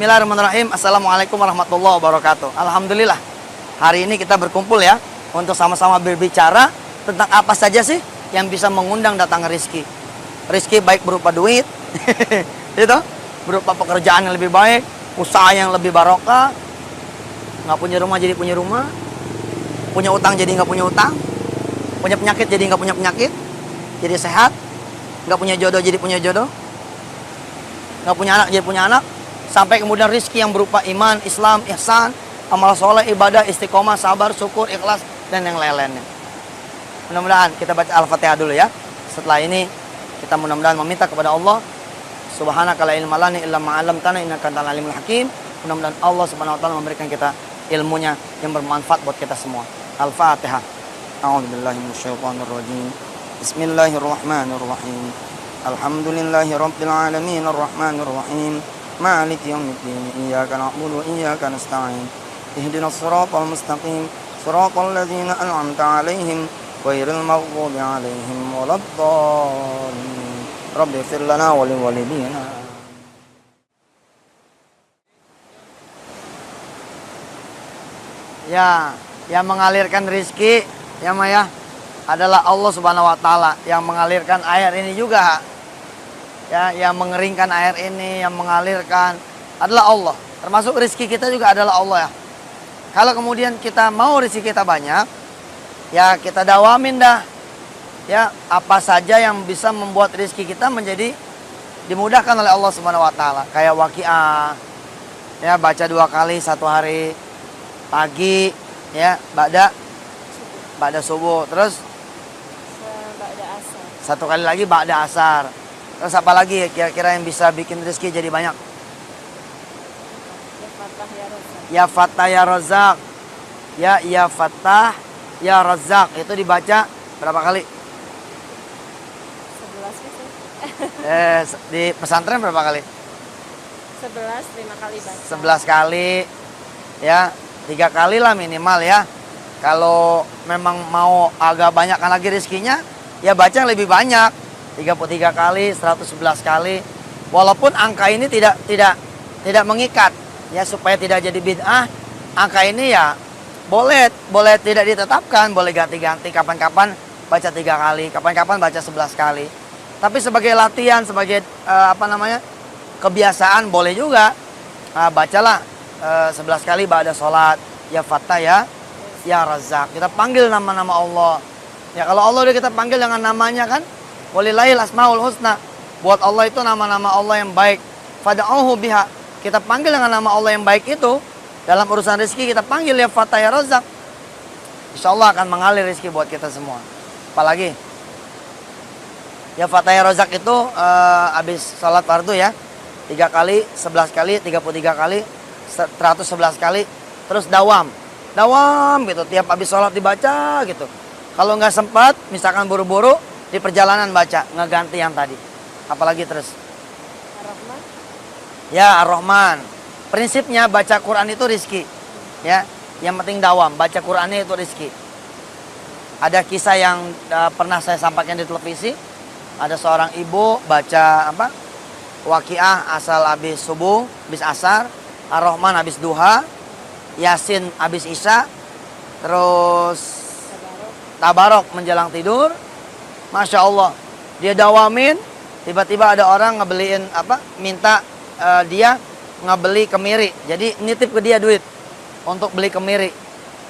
Bismillahirrahmanirrahim. Assalamualaikum warahmatullahi wabarakatuh. Alhamdulillah, hari ini kita berkumpul ya untuk sama-sama berbicara tentang apa saja sih yang bisa mengundang datang rezeki. Rezeki baik berupa duit, itu berupa pekerjaan yang lebih baik, usaha yang lebih barokah, nggak punya rumah jadi punya rumah, punya utang jadi nggak punya utang, punya penyakit jadi nggak punya penyakit, jadi sehat, nggak punya jodoh jadi punya jodoh, nggak punya anak jadi punya anak, sampai kemudian rezeki yang berupa iman, Islam, ihsan, amal soleh, ibadah, istiqomah, sabar, syukur, ikhlas, dan yang lain-lainnya. Mudah-mudahan kita baca Al-Fatihah dulu ya. Setelah ini kita mudah-mudahan meminta kepada Allah Subhanaka la ilma lana illa ma 'allamtana innaka antal alimul hakim. Mudah-mudahan Allah Subhanahu wa taala memberikan kita ilmunya yang bermanfaat buat kita semua. Al-Fatihah. A'udzubillahi minasyaitonir rajim. Bismillahirrahmanirrahim. Alhamdulillahi rabbil alamin arrahmanir rahim. Maliki yaumiddin. Iyyaka na'budu wa iyyaka nasta'in. Ihdinas siratal mustaqim. Siratal ladzina an'amta 'alaihim ghairil maghdubi 'alaihim waladdallin. Rabbi ighfir lana wa liwalidina. Ya, yang mengalirkan rezeki ya Maya adalah Allah Subhanahu wa taala. Yang mengalirkan air ini juga ya, yang mengeringkan air ini, yang mengalirkan adalah Allah. Termasuk rezeki kita juga adalah Allah ya. Kalau kemudian kita mau rezeki kita banyak, ya kita dawamin dah. Ya, apa saja yang bisa membuat rezeki kita menjadi dimudahkan oleh Allah Subhanahu wa taala. Kayak waqiah. Ya, baca 2 kali satu hari. Pagi ya, ba'da subuh. Terus ba'da asar. Satu kali lagi ba'da asar. Terus apa lagi kira-kira yang bisa bikin rezeki jadi banyak? Ya Fattah ya Razak. Ya Fattah ya Razak. Itu dibaca berapa kali? 11 gitu. Di pesantren berapa kali? 11, 5 kali baca. 11 kali. Ya, 3 kali lah minimal ya. Kalau memang mau agak banyakkan lagi rezekinya, ya baca yang lebih banyak. 33 kali, 111 kali. Walaupun angka ini tidak mengikat ya, supaya tidak jadi bid'ah. Angka ini ya boleh tidak ditetapkan, boleh ganti-ganti, kapan-kapan baca 3 kali, kapan-kapan baca 11 kali. Tapi sebagai latihan, sebagai kebiasaan boleh juga. Bacalah 11 kali ba'da sholat. Ya Fattah ya Razak. Kita panggil nama-nama Allah. Ya kalau Allah udah kita panggil dengan namanya kan, walillahil asmaul husna. Buat Allah itu nama-nama Allah yang baik. Fad'uhu biha. Kita panggil dengan nama Allah yang baik itu. Dalam urusan rezeki kita panggil ya Fattah ya Razak. Insya Allah akan mengalir rezeki buat kita semua. Apalagi ya Fattah ya Razak itu habis sholat fardu ya, 3 kali, 11 kali, 33 kali, 111 kali. Terus dawam gitu, tiap habis sholat dibaca gitu. Kalau nggak sempat, misalkan buru-buru di perjalanan baca, ngeganti yang tadi. Apalagi terus Ar-Rahman. ya Ar-Rahman. Prinsipnya baca Quran itu rizki ya, yang penting dawam, baca Qurannya itu rizki. Ada kisah yang pernah saya sampaikan di televisi. Ada seorang ibu baca waqiah asal habis subuh, habis asar, Ar-Rahman habis duha, Yasin habis isya, terus Tabarok menjelang tidur. Masya Allah, dia dawamin. Tiba-tiba ada orang ngebeliin minta dia ngebeli kemiri. Jadi nitip ke dia duit untuk beli kemiri.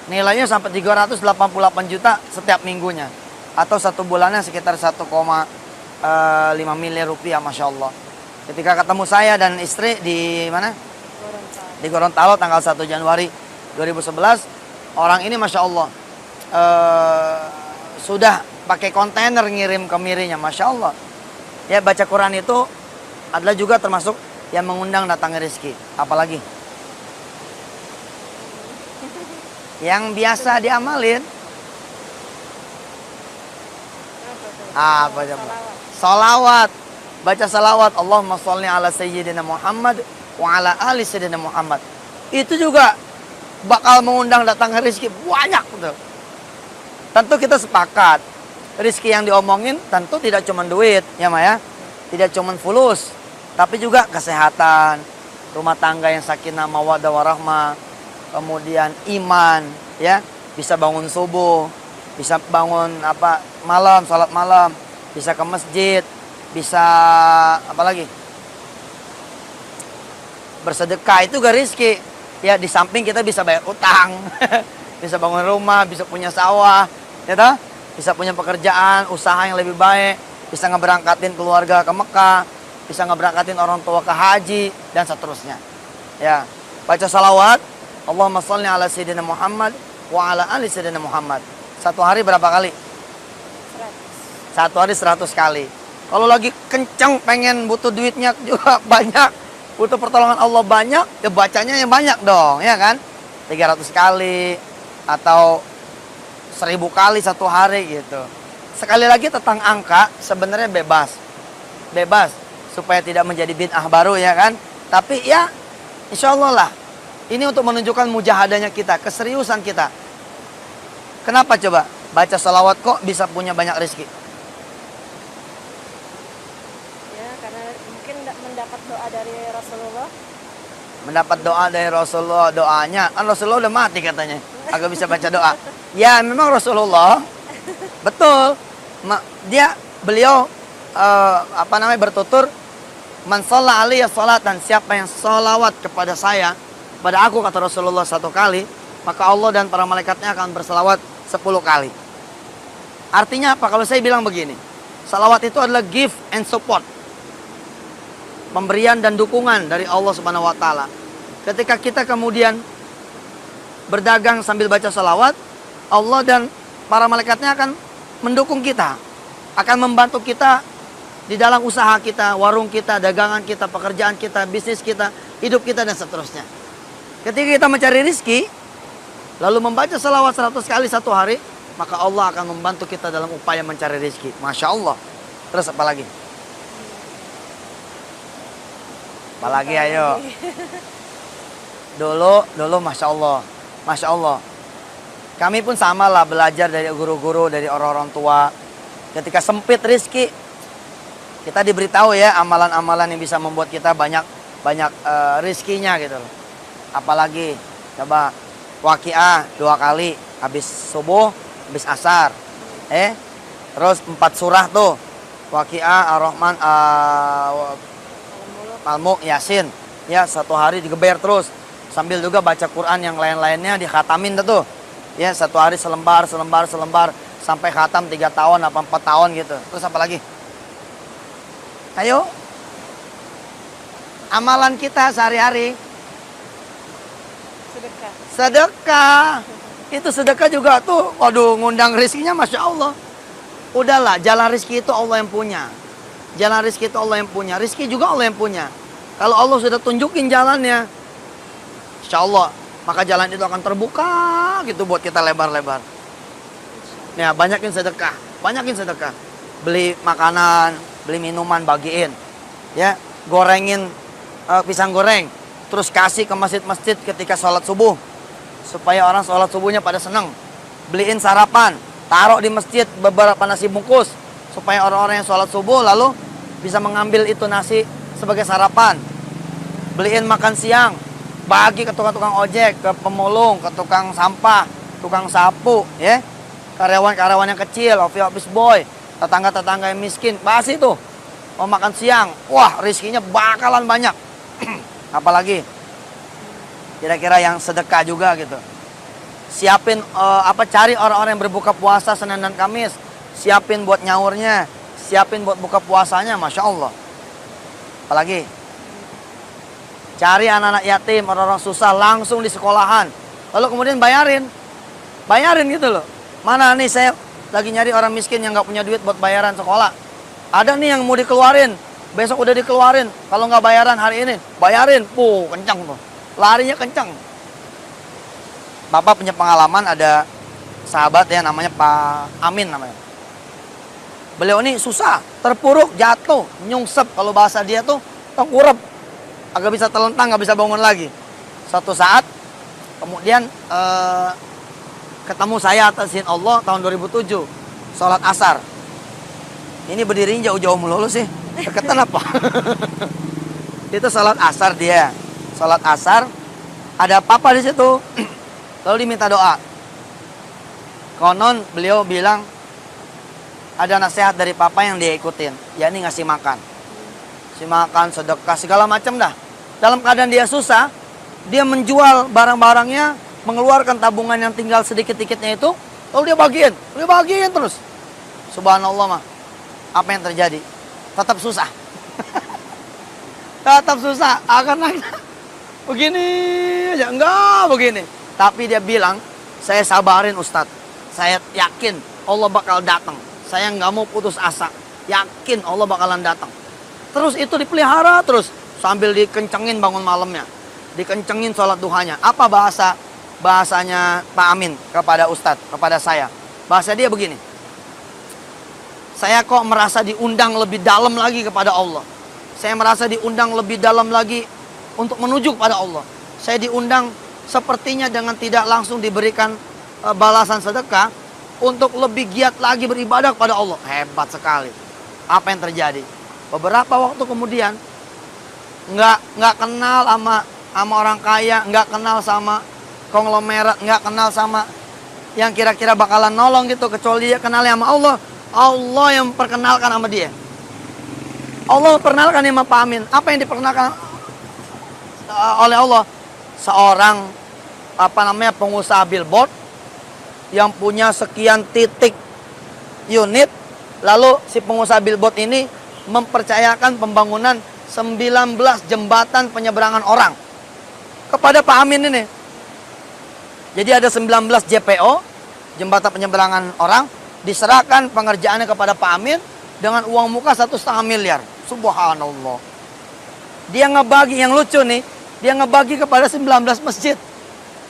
Nilainya sampai 388 juta setiap minggunya, atau satu bulannya sekitar 1,5 miliar rupiah. Masya Allah. Ketika ketemu saya dan istri di mana? Di Gorontalo tanggal 1 Januari 2011, orang ini Masya Allah sudah pakai kontainer ngirim kemirinya. Masya Allah. Ya, baca Quran itu adalah juga termasuk yang mengundang datangnya rezeki. Apalagi yang biasa diamalin apa coba? Salawat. Baca salawat. Allahumma sholli ala sayyidina Muhammad wa ala ali sayyidina Muhammad. Itu juga bakal mengundang datangnya rezeki banyak betul. Tentu kita sepakat, rezeki yang diomongin tentu tidak cuma duit ya Maya, tidak cuma fulus, tapi juga kesehatan, rumah tangga yang sakinah mawaddah warahmah, kemudian iman, ya, bisa bangun subuh, bisa bangun malam, sholat malam, bisa ke masjid, bisa apa lagi? Bersedekah itu gak rizki. Ya, di samping kita bisa bayar utang, bisa bangun rumah, bisa punya sawah, ya toh? Bisa punya pekerjaan, usaha yang lebih baik, bisa ngeberangkatin keluarga ke Mekah, bisa ngeberangkatin orang tua ke haji, dan seterusnya. Ya, baca salawat, Allahumma sholli ala sayyidina Muhammad wa ala ali sayyidina Muhammad. Satu hari berapa kali? 100. Satu hari 100 kali. Kalau lagi kenceng pengen butuh duitnya juga banyak, butuh pertolongan Allah banyak, ya bacanya yang banyak dong, ya kan? 300 kali atau 1000 kali satu hari gitu. Sekali lagi tentang angka sebenarnya bebas. Bebas supaya tidak menjadi bid'ah baru, ya kan? Tapi ya insya Allah lah. Ini untuk menunjukkan mujahadahnya kita, keseriusan kita. Kenapa coba? Baca salawat kok bisa punya banyak rezeki? Ya, karena mungkin mendapat doa dari Rasulullah. Mendapat doa dari Rasulullah, doanya. Kan Rasulullah udah mati katanya. Agak bisa baca doa. Ya memang Rasulullah. Betul. Beliau bertutur. Man shalla alaihi salatan, siapa yang salawat kepada saya, pada aku kata Rasulullah 1 kali, maka Allah dan para malaikatnya akan berselawat 10 kali. Artinya apa? Kalau saya bilang begini, salawat itu adalah gift and support. Pemberian dan dukungan dari Allah Subhanahu wa taala. Ketika kita kemudian berdagang sambil baca salawat, Allah dan para malaikatnya akan mendukung kita, akan membantu kita di dalam usaha kita, warung kita, dagangan kita, pekerjaan kita, bisnis kita, hidup kita, dan seterusnya. Ketika kita mencari rizki, lalu membaca salawat 100 kali satu hari, maka Allah akan membantu kita dalam upaya mencari rizki. Masya Allah. Terus apa lagi? Apa lagi ayo? Dulu Masya Allah. Masya Allah. Kami pun sama lah belajar dari guru-guru, dari orang-orang tua. Ketika sempit rizki, kita diberitahu ya amalan-amalan yang bisa membuat kita banyak rizkinya gitu loh. Apalagi coba Waqiah 2 kali habis subuh, habis asar. Terus 4 surah tuh. Waqiah, Ar-Rahman, Al-Mulk, Yasin. Ya, 1 hari digeber terus. Sambil juga baca Quran yang lain-lainnya dikhatamin tuh. Ya, 1 hari selembar sampai khatam 3 tahun apa 4 tahun gitu. Terus apa lagi? Ayo. Amalan kita sehari-hari. Sedekah. Sedekah. Itu sedekah juga tuh, waduh, ngundang rezekinya Masya Allah. Udahlah, jalan rezeki itu Allah yang punya. Jalan rezeki itu Allah yang punya. Rezeki juga Allah yang punya. Kalau Allah sudah tunjukin jalannya, Insya Allah, maka jalan itu akan terbuka gitu buat kita lebar-lebar. Ya, banyakin sedekah. Banyakin sedekah. Beli makanan, beli minuman, bagiin. Ya, gorengin pisang goreng. Terus kasih ke masjid-masjid ketika sholat subuh. Supaya orang sholat subuhnya pada senang. Beliin sarapan, taruh di masjid beberapa nasi bungkus. Supaya orang-orang yang sholat subuh lalu bisa mengambil itu nasi sebagai sarapan. Beliin makan siang, bagi ke tukang-tukang ojek, ke pemulung, ke tukang sampah, tukang sapu, ya. Karyawan-karyawan yang kecil, office boy, tetangga-tetangga yang miskin, pasti tuh mau makan siang. Wah, rezekinya bakalan banyak. Apalagi kira-kira yang sedekah juga gitu. Siapin cari orang-orang yang berbuka puasa Senin dan Kamis. Siapin buat nyaurnya, siapin buat buka puasanya, Masya Allah. Apalagi cari anak-anak yatim, orang-orang susah langsung di sekolahan. Lalu kemudian bayarin gitu loh. Mana nih saya lagi nyari orang miskin yang nggak punya duit buat bayaran sekolah. Ada nih yang mau dikeluarin, besok udah dikeluarin. Kalau nggak bayaran hari ini, bayarin. Kencang tuh. Larinya kencang. Bapak punya pengalaman, ada sahabat ya namanya Pak Amin namanya. Beliau ini susah, terpuruk, jatuh, nyungsep. Kalau bahasa dia tuh tengkurap. Agak bisa telentang, nggak bisa bangun lagi. Suatu saat, kemudian ketemu saya atas izin Allah tahun 2007. Sholat asar. Ini berdirinya jauh-jauh melulu sih. Deketan apa? Itu sholat asar dia. sholat asar, ada papa di situ. Lalu diminta doa. Konon beliau bilang ada nasihat dari papa yang dia ikutin, yakni ngasih makan. Ngasih makan, sedekah, segala macam dah. Dalam keadaan dia susah, dia menjual barang-barangnya, mengeluarkan tabungan yang tinggal sedikit-sedikitnya itu, lalu dia bagiin terus. Subhanallah mah. Apa yang terjadi? Tetap susah. Tetap susah. Akan begini aja, enggak begini. Tapi dia bilang, saya sabarin Ustadz. Saya yakin Allah bakal datang. Saya nggak mau putus asa. Yakin Allah bakalan datang. Terus itu dipelihara terus. Sambil dikencengin bangun malamnya. Dikencengin sholat duhanya. Apa bahasanya Pak Amin kepada Ustadz, kepada saya? Bahasa dia begini. Saya kok merasa diundang lebih dalam lagi kepada Allah. Saya merasa diundang lebih dalam lagi untuk menuju kepada Allah. Saya diundang sepertinya dengan tidak langsung diberikan balasan sedekah untuk lebih giat lagi beribadah kepada Allah. Hebat sekali. Apa yang terjadi? Beberapa waktu kemudian nggak kenal sama orang kaya, nggak kenal sama konglomerat, nggak kenal sama yang kira-kira bakalan nolong gitu, kecuali dia kenal sama Allah. Allah yang perkenalkan sama dia. Allah perkenalkan sama Pak Amin. Apa yang diperkenalkan oleh Allah? Seorang pengusaha billboard yang punya sekian titik unit, lalu si pengusaha billboard ini mempercayakan pembangunan 19 jembatan penyeberangan orang kepada Pak Amin ini. Jadi ada 19 JPO, jembatan penyeberangan orang, diserahkan pengerjaannya kepada Pak Amin dengan uang muka 1,5 miliar. Subhanallah. Dia ngebagi, yang lucu nih, dia ngebagi kepada 19 masjid.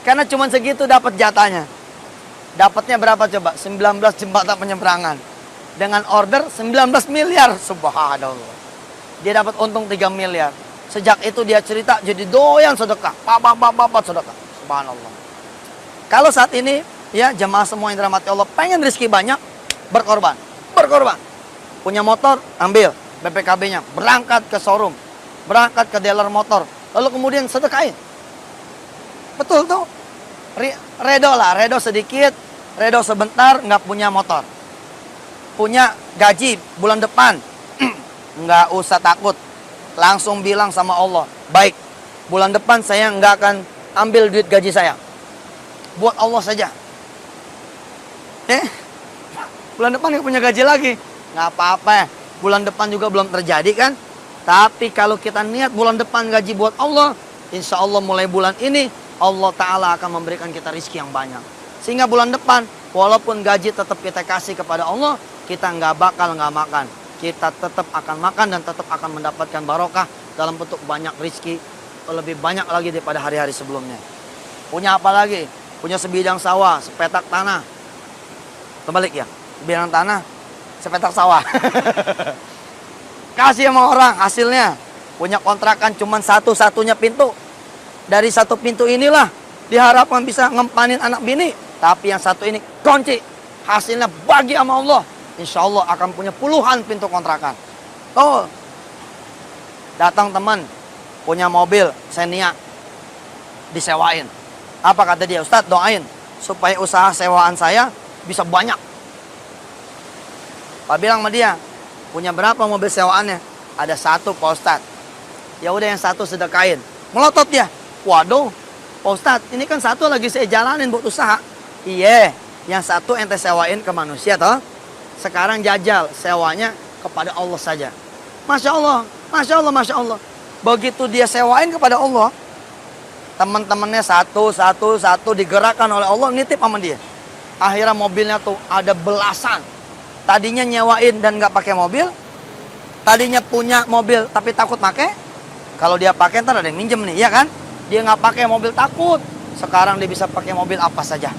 Karena cuma segitu dapat jatahnya. Dapatnya berapa coba? 19 jembatan penyeberangan. Dengan order 19 miliar. Subhanallah. Dia dapat untung 3 miliar. Sejak itu dia cerita jadi doyan sedekah. Bapak sedekah. Subhanallah. Kalau saat ini, ya jemaah semua yang dirahmati Allah, pengen rezeki banyak, berkorban. Berkorban. Punya motor, ambil BPKB-nya. Berangkat ke showroom. Berangkat ke dealer motor. Lalu kemudian sedekahin. Betul tuh. Redo lah, redo sedikit, redo sebentar, nggak punya motor. Punya gaji bulan depan, nggak usah takut. Langsung bilang sama Allah, baik, bulan depan saya nggak akan ambil duit gaji saya. Buat Allah saja. Bulan depan nggak punya gaji lagi. Nggak apa-apa, bulan depan juga belum terjadi kan. Tapi kalau kita niat bulan depan gaji buat Allah, insya Allah mulai bulan ini, Allah Ta'ala akan memberikan kita rizki yang banyak. Sehingga bulan depan, walaupun gaji tetap kita kasih kepada Allah, kita nggak bakal nggak makan. Kita tetap akan makan dan tetap akan mendapatkan barokah dalam bentuk banyak rizki. Lebih banyak lagi daripada hari-hari sebelumnya. Punya apa lagi? Punya sebidang sawah, sepetak tanah. Kebalik ya, sebidang tanah, sepetak sawah. Kasih sama orang hasilnya. Punya kontrakan cuma satu-satunya pintu. Dari satu pintu inilah diharapkan bisa ngempanin anak bini. Tapi yang satu ini kunci. Hasilnya bagi sama Allah. Insya Allah akan punya puluhan pintu kontrakan. Oh, datang teman punya mobil Xenia, disewain. Apa kata dia? Ustadz doain supaya usaha sewaan saya bisa banyak. Pak bilang sama dia, punya berapa mobil sewaannya? Ada satu Pak Ustadz. Ya udah yang satu sedekahin. Melotot dia. Waduh, Pak Ustadz, ini kan satu lagi saya jalanin buat usaha. Iya, yang satu ente sewain ke manusia toh. Sekarang jajal sewanya kepada Allah saja. Masya Allah, Masya Allah, Masya Allah. Begitu dia sewain kepada Allah, teman-temannya satu digerakkan oleh Allah, nitip sama dia. Akhirnya mobilnya tuh ada belasan. Tadinya nyewain dan nggak pakai mobil. Tadinya punya mobil tapi takut pakai. Kalau dia pakai ntar ada yang minjem nih, ya kan? Dia nggak pakai mobil takut. Sekarang dia bisa pakai mobil apa saja.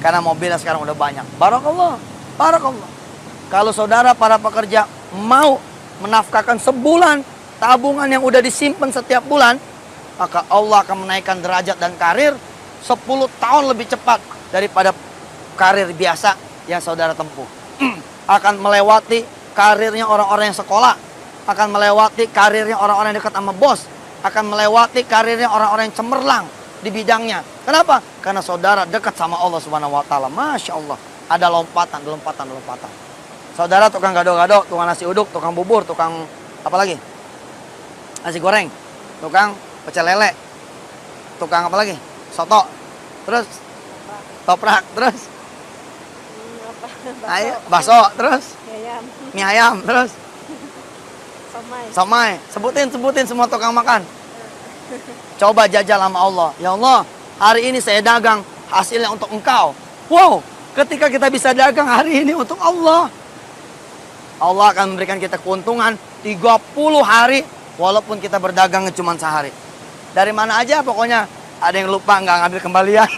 Karena mobilnya sekarang udah banyak. Barakallah, barakallah. Kalau saudara para pekerja mau menafkahkan sebulan tabungan yang udah disimpan setiap bulan, maka Allah akan menaikkan derajat dan karir 10 tahun lebih cepat daripada karir biasa yang saudara tempuh. Akan melewati karirnya orang-orang yang sekolah, akan melewati karirnya orang-orang yang dekat sama bos, akan melewati karirnya orang-orang yang cemerlang di bidangnya. Kenapa? Karena saudara dekat sama Allah Subhanahu wa taala. Masya Allah. Ada lompatan. Saudara tukang gado-gado, tukang nasi uduk, tukang bubur, tukang apa lagi? Nasi goreng, tukang pecel lele, tukang apa lagi? Soto. Terus toprak, terus bakso, terus ayam, mie ayam, terus somai. somai. Sebutin semua tukang makan. Coba jajal sama Allah. Ya Allah, hari ini saya dagang, hasilnya untuk Engkau. Wow, ketika kita bisa dagang hari ini untuk Allah, Allah akan memberikan kita keuntungan 30 hari walaupun kita berdagang cuma sehari. Dari mana aja pokoknya, ada yang lupa nggak ngambil kembalian.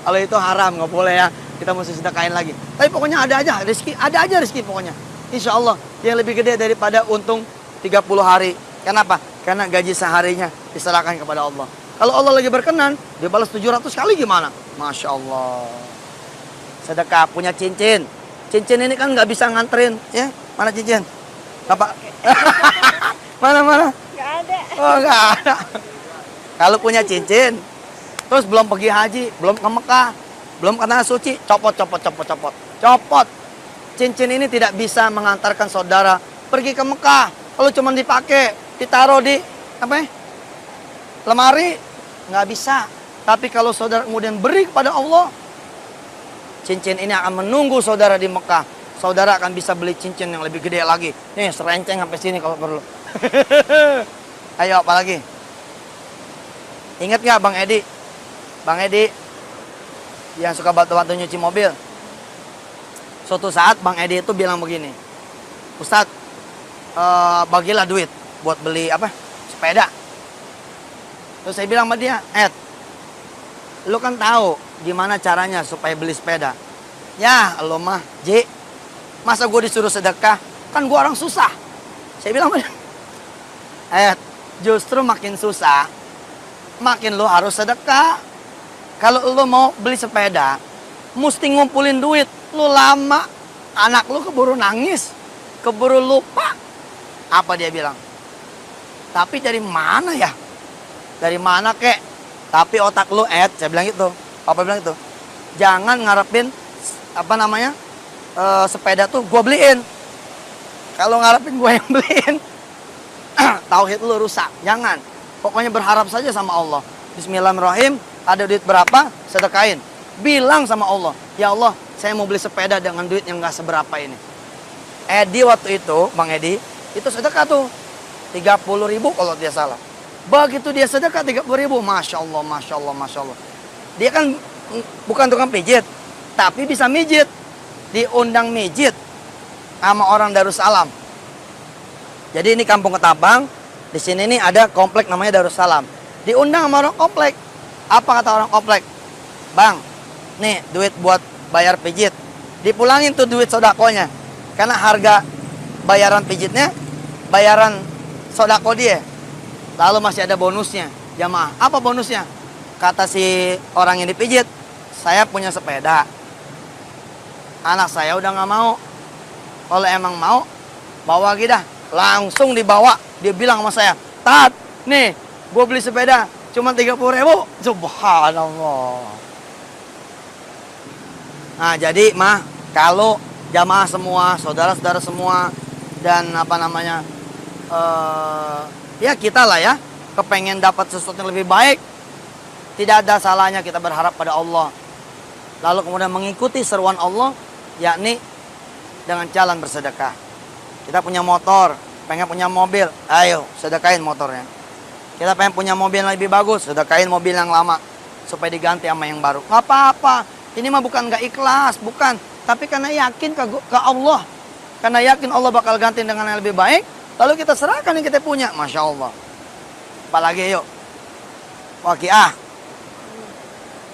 Kalau itu haram, nggak boleh ya. Kita mesti sedekahin lagi. Tapi pokoknya ada aja rezeki pokoknya. Insya Allah yang lebih gede daripada untung 30 hari. Kenapa? Karena gaji seharinya diserahkan kepada Allah. Kalau Allah lagi berkenan, dia balas 700 kali gimana? Masya Allah. Sedekah, punya cincin. Cincin ini kan nggak bisa nganterin, ya? Mana cincin? Bapak? Mana? Nggak ada. Oh, nggak ada. Kalau punya cincin, terus belum pergi haji, belum ke Mekah, belum ke tanah suci, copot. Cincin ini tidak bisa mengantarkan saudara pergi ke Mekah. Kalau cuma dipakai, ditaruh di apa ya? Lemari, nggak bisa. Tapi kalau saudara kemudian beri kepada Allah, cincin ini akan menunggu saudara di Mekah. Saudara akan bisa beli cincin yang lebih gede lagi. Nih, serenceng sampai sini kalau perlu. Ayo, apa lagi? Ingat nggak Bang Edi? Bang Edi yang suka bantu-bantu nyuci mobil. Suatu saat Bang Edi itu bilang begini, Ustadz, bagilah duit buat beli apa? Sepeda. Terus saya bilang sama dia, Ed, lu kan tahu gimana caranya supaya beli sepeda. Ya, lo mah, J, masa gue disuruh sedekah? Kan gue orang susah. Saya bilang sama dia, Ed, justru makin susah, makin lo harus sedekah. Kalau lo mau beli sepeda, mesti ngumpulin duit. Lo lama, anak lo keburu nangis, keburu lupa. Apa dia bilang? Tapi dari mana ya? Dari mana kek? Tapi otak lo, Ed, saya bilang gitu. Apa bilang itu? Jangan ngarepin apa namanya sepeda tuh gue beliin. Kalau ngarepin gue yang beliin, tauhid lo rusak. Jangan. Pokoknya berharap saja sama Allah. Bismillahirrahmanirrahim. Ada duit berapa? Sedekahin. Bilang sama Allah, ya Allah, saya mau beli sepeda dengan duit yang gak seberapa ini. Edi waktu itu, Bang Edi, itu sedekah tuh 30.000 kalau dia salah. Begitu dia sedekah 30.000, Masya Allah. Dia kan bukan tukang pijit, tapi bisa mijit. Diundang mijit sama orang Darussalam. Jadi ini kampung Ketapang. Di sini nih ada komplek namanya Darussalam. Diundang sama orang komplek. Apa kata orang komplek? Bang, nih duit buat bayar pijit. Dipulangin tuh duit sodakonya. Karena harga bayaran pijitnya, bayaran sodako dia. Lalu masih ada bonusnya, jamaah. Apa bonusnya? Kata si orang yang dipijit, saya punya sepeda. Anak saya udah nggak mau. Kalau emang mau, bawa lagi dah. Langsung dibawa. Dia bilang sama saya, Tat, nih, gue beli sepeda cuma 30.000. Subhanallah. Nah, jadi mah kalau jamaah semua, saudara-saudara semua, dan apa namanya, ya kita lah ya, kepengen dapat sesuatu yang lebih baik, tidak ada salahnya kita berharap pada Allah. Lalu kemudian mengikuti seruan Allah, yakni dengan jalan bersedekah. Kita punya motor, pengen punya mobil, ayo sedekahin motornya. Kita pengen punya mobil yang lebih bagus, sedekahin mobil yang lama supaya diganti sama yang baru. Nggak apa-apa. Ini mah bukan nggak ikhlas, bukan. Tapi karena yakin ke Allah. Karena yakin Allah bakal ganti dengan yang lebih baik, lalu kita serahkan yang kita punya. Masya Allah. Apalagi yuk. Waqiah.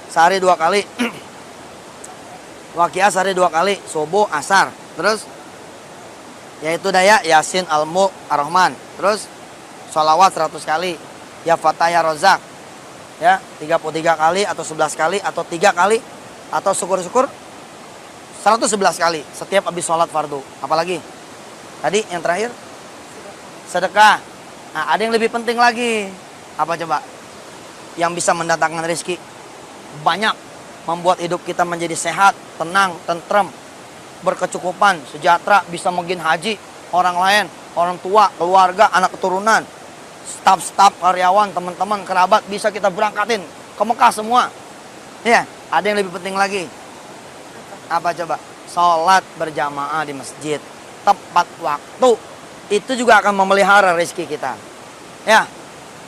Sehari 2 kali. Waqiah sehari 2 kali. Subuh, asar. Terus yaitu daya Yasin Al-Mulk Ar-Rahman. Terus sholawat 100 kali. Ya Fatah ya Rozak. Ya 33 kali atau 11 kali atau 3 kali. Atau syukur-syukur 111 kali setiap habis sholat fardu. Apalagi? Tadi yang terakhir sedekah. Nah, ada yang lebih penting lagi. Apa coba? Yang bisa mendatangkan rezeki banyak, membuat hidup kita menjadi sehat, tenang, tentrem, berkecukupan, sejahtera, bisa mungkin haji orang lain, orang tua, keluarga, anak keturunan, staf-staf, karyawan, teman-teman, kerabat bisa kita berangkatin ke Mekah semua. Ya, ada yang lebih penting lagi. Apa coba? Sholat berjamaah di masjid tepat waktu. Itu juga akan memelihara rezeki kita. Ya,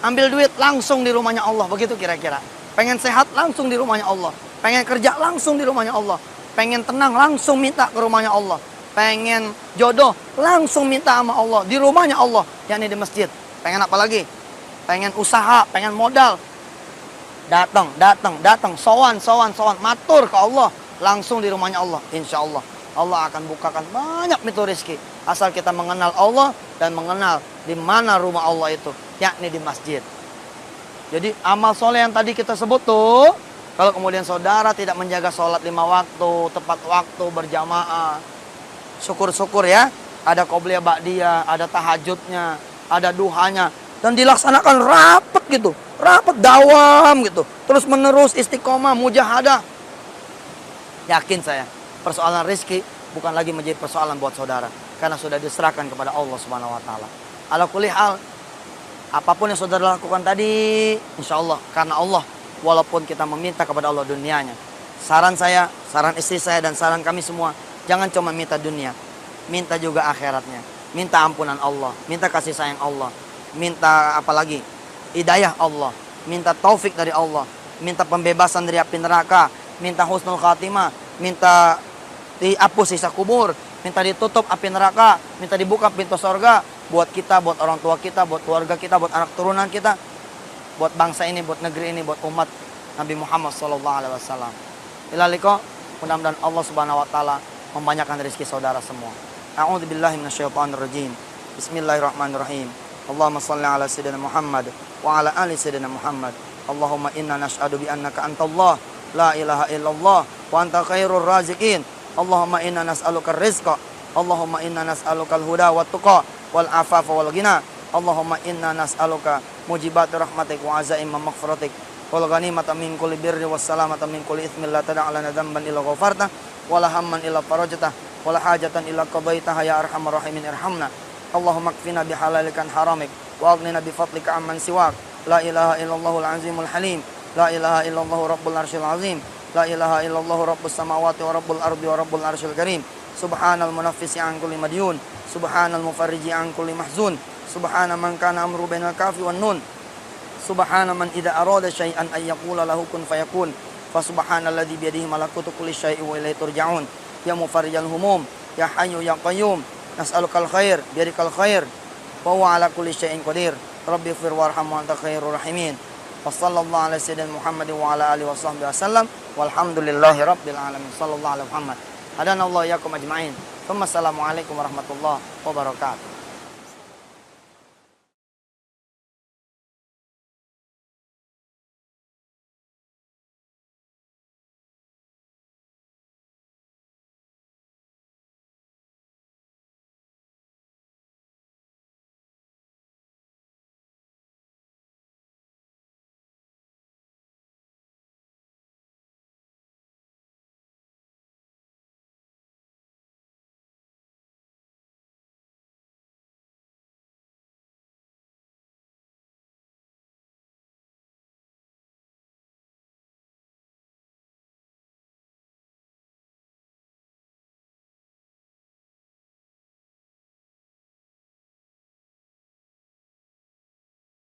ambil duit langsung di rumahnya Allah, begitu kira-kira. Pengen sehat langsung di rumahnya Allah. Pengen kerja langsung di rumahnya Allah. Pengen tenang langsung minta ke rumahnya Allah. Pengen jodoh langsung minta sama Allah di rumahnya Allah, yakni di masjid. Pengen apa lagi? Pengen usaha, pengen modal. Datang, sowan, matur ke Allah langsung di rumahnya Allah. Insya Allah Allah akan bukakan banyak pintu rezeki asal kita mengenal Allah dan mengenal di mana rumah Allah itu, yakni di masjid. Jadi amal soleh yang tadi kita sebut tuh, kalau kemudian saudara tidak menjaga sholat 5 waktu, tepat waktu, berjamaah, syukur-syukur ya, ada qobliyah ba'diyah, ada tahajudnya, ada duhanya, dan dilaksanakan rapet gitu, rapet dawam gitu, terus menerus istiqomah, mujahadah. Yakin saya, persoalan rezeki bukan lagi menjadi persoalan buat saudara, karena sudah diserahkan kepada Allah Subhanahu wa taala. Ala kulli hal, apapun yang saudara lakukan tadi, insya Allah karena Allah, walaupun kita meminta kepada Allah dunianya. Saran saya, saran istri saya, dan saran kami semua, jangan cuma minta dunia, minta juga akhiratnya. Minta ampunan Allah, minta kasih sayang Allah, minta apa lagi? Hidayah Allah, minta taufik dari Allah, minta pembebasan dari api neraka, minta husnul khatimah, minta dihapus sisa kubur, minta ditutup api neraka, minta dibuka pintu surga buat kita, buat orang tua kita, buat keluarga kita, buat anak turunan kita, buat bangsa ini, buat negeri ini, buat umat Nabi Muhammad SAW. Ilaliko, mudah-mudahan Allah Subhanahu wa taala membanyakan rezeki saudara semua. A'udzubillahi minasyaitonirrajim. Bismillahirrahmanirrahim. Allahumma shalli ala sayyidina Muhammad wa ala ali sayyidina Muhammad. Allahumma inna nash'adu bi annaka antallah la ilaha illallah wa anta khairur raziqin. Allahumma inna nas'aluka rizqa. Allahumma inna nas'aluka al-huda wat tuqa wal afafa wal ghina. Allahumma inna nas'aluka mujibati rahmatik wa azaima maghfiratik wal ghanimata min kulli birri was salamata min kulli itsmin la tad'a lana dhanban illa ghafarta wala hamman illa farajta wala hajatan illa qadaitaha ya arhamar rahimin irhamna. Allahumma kfina bihalalikan haramik wa aghnina bifadlika amman siwak. La ilaha illallahul azimul halim. La ilaha illallah rabbul arsyil azim. La ilaha illallah rabbus samawati wa rabbul ardi wa rabbul arsyil karim. Subhanal munaffisi an kulli madyun. Subhanal mufarriji an kulli mahzun. Subhana man kana amru bainal kafi wan nun. Subhana man idza arada syai'an ay yaqula lahu kun fayakun. Fa subhanalladzi bi yadihi malakutu kulli syai'in wa ilaihi turja'un. Ya mufarrijal humum, ya hayyu ya qayyum, nas'alukal khair bi yadikal khair wa huwa ala kulli syai'in qadir. Rabbi ighfir warham wa anta khairur rahimin. Wassallallahu ala sayyidina Muhammadin wa ala alihi washabbihi wasallam walhamdulillahi rabbil alamin. Sallallahu alaihi Muhammad. Hadanallahu iyyakum ajma'in. Assalamualaikum warahmatullahi wabarakatuh.